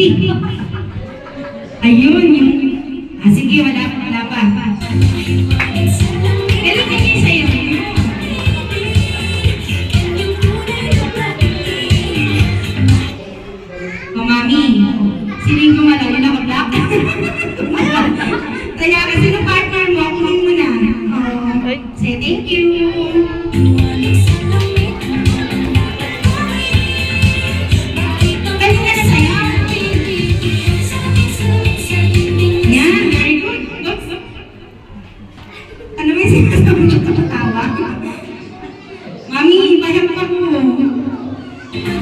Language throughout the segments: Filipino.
50. Ayun, yung... sige, wala pa. Kailan kayo sa'yo? O, mami, sino yung gumalaw? Yun ako, black? Kaya kasi nung partner mo, kunin mo na. Say thank you. Mami, paham pa po.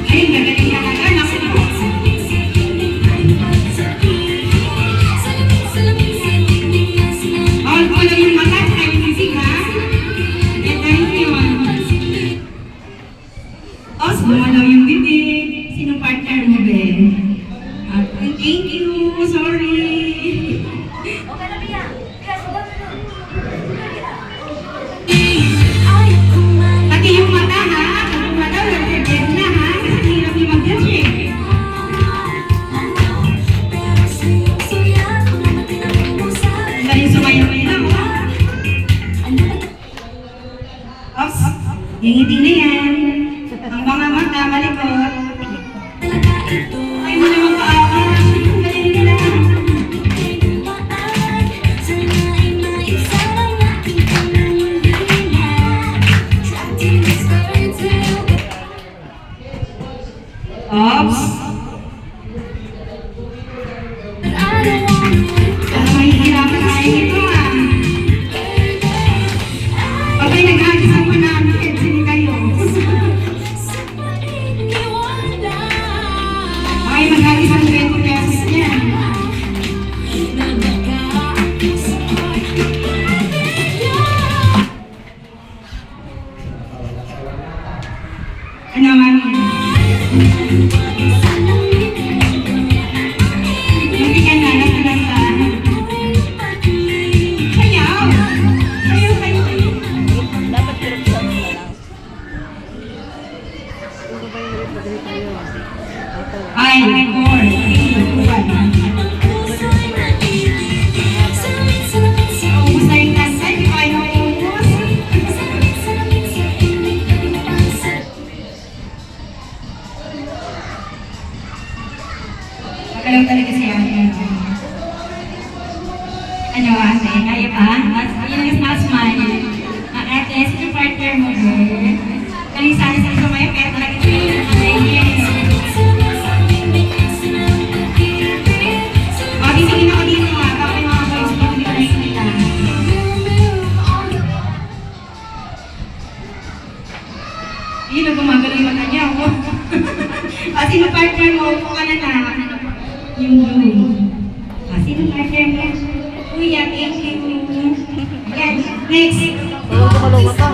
Ay, gagaling talaga. Bawal ko lang yung mata, ay sisig ha. Gagaling yun. Tapos, bumalaw yung bibig. Sinong partner mo, be? Thank you, sorry. Yung mata ha, yung mata nag-dead na ha, kasi hirap yung mag-judge eh. Galing sumayaw lang ha. Ops, yung ngiti na yan. Ang mga mata, malikot. Ay mo naman paawa. Galing nila. Ops. Mahihirapan tayo ito ah. Pagkay nag-agisan mo namin, sini kayo. Ay, mag-agisan 20 pesos yan. Ano, mami? Hindi ka na nakalanta. Sayaw! Sayaw. Dapat kirupsan mo lang. Ay, 4, 3, 2, 1. Ubus na yung kasa, hindi ko kayo ubus. Magalaw talaga siya. Ano ate? Kaya pa? Yun ang smile. Ate, sino partner mo ba? Kaling sana sa sumaya, pero talaga siya. Gisingin ako dito ha. Baka yung mga boys mo, hindi ko nakikita. Yun, gumagalaw yung mata niya. Sino partner mo? Upo ka na na. Yung blue. Sino partner mo? Kuya, thank you. Yan, next. Gumalaw ka.